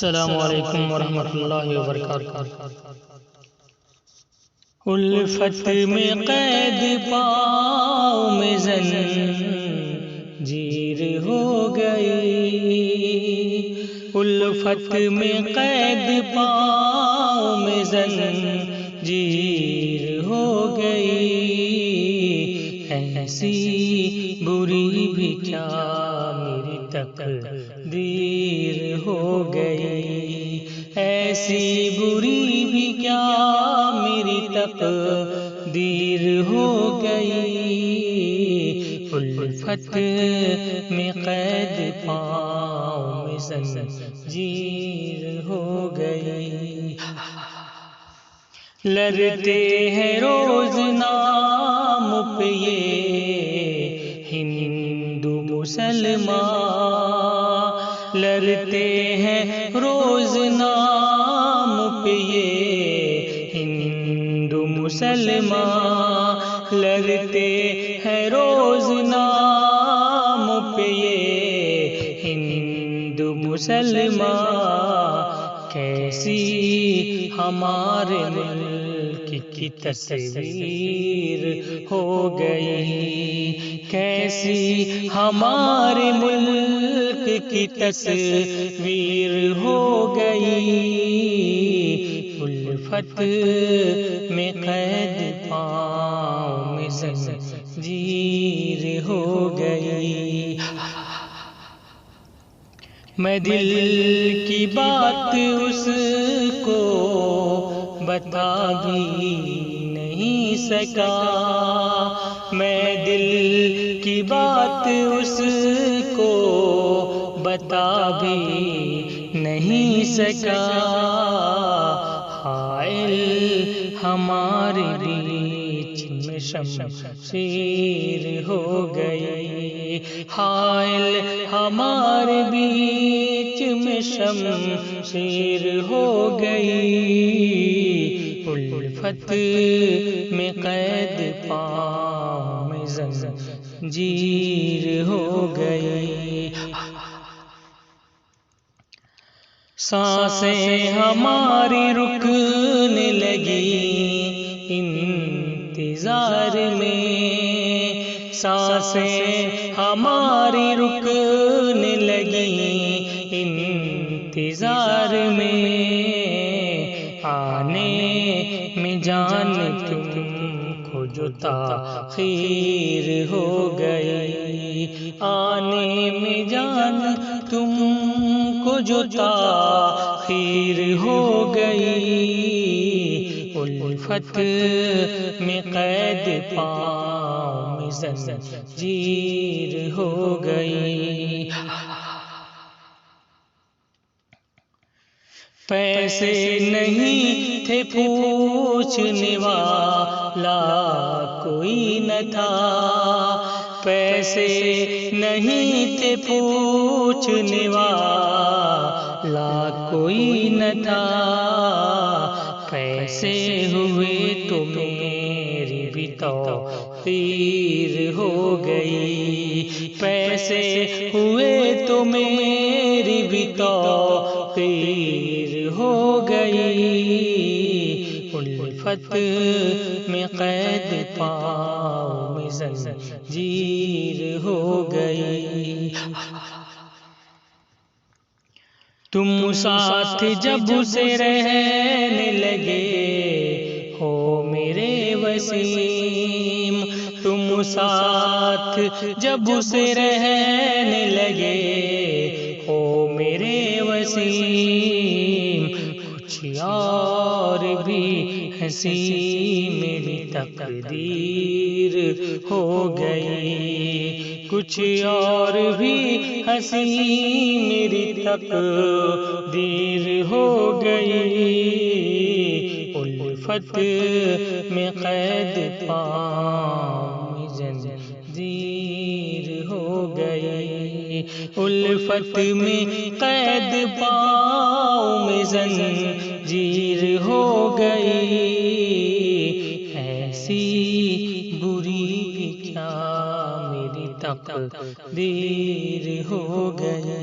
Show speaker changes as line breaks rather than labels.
السلام علیکم ورحمۃ اللہ وبرکاتہ۔ الفت میں قید پاؤں میں زنجیر ہو گئی، الفت میں قید پاؤں میں زنجیر ہو گئی، ایسی بری بھی کیا میری تقدیر ہو گئی، ایسی بری بھی کیا میری تقدیر ہو گئی، الفت میں قید پاؤں میں زنجیر ہو گئی، لڑتے ہیں روز نام پہ یہ ہندو مسلمان، لڑتے ہیں روز نام پہ یہ ہندو مسلمان، لڑتے ہیں روز نام پہ یہ ہندو مسلمان، کیسی ہمارے ملک کی تصویر ہو گئی، کیسی ہمارے ملک کی تصویر ہو گئی، الفت میں قید پاؤں میں زنجیر ہو گئی، میں دل کی بات اس کو بتا بھی نہیں سکا، میں دل کی بات اس کو بتا بھی نہیں سکا، حائل ہمارے بیچ میں شمشیر ہو گئی، حائل ہمارے بیچ میں شمشیر ہو گئی، الفت میں قید پاؤں میں زنجیر ہو گئی، سانسیں ہماری رکنے لگی انتظار میں، سانسیں ہماری رکنے لگی انتظار میں، آنے میں جان تم کو جو تاخیر ہو گئی، آنے میں جان تم کو جو تاخیر ہو گئی، الفت میں قید پاؤں میں زنجیر ہو گئی، پیسے نہیں تھے پوچھنے والا کوئی نہ تھا، پیسے نہیں تھے پوچھنے والا کوئی نہ تھا، پیسے ہوئے تو میری بھی توقیر ہو گئی، پیسے ہوئے تو میری بھی توقیر ہو گئی، الفت میں قید پاؤں میں زنجیر ہو گئی، تم ساتھ جب سے رہنے لگے ہو میرے وسیم، تم ساتھ جب سے رہنے لگے ہو میرے وسیم، کچھ اور بھی ہنسی میری تقدیر ہو گئی، کچھ اور بھی ہنسی میری تقدیر ہو گئی، الفت میں قید پاؤں میں زنجیر ہو گئی، الفت میں قید پاؤں میں زنجیر ہو گئی، ایسی بری بھی کیا میری تقدیر ہو گئی۔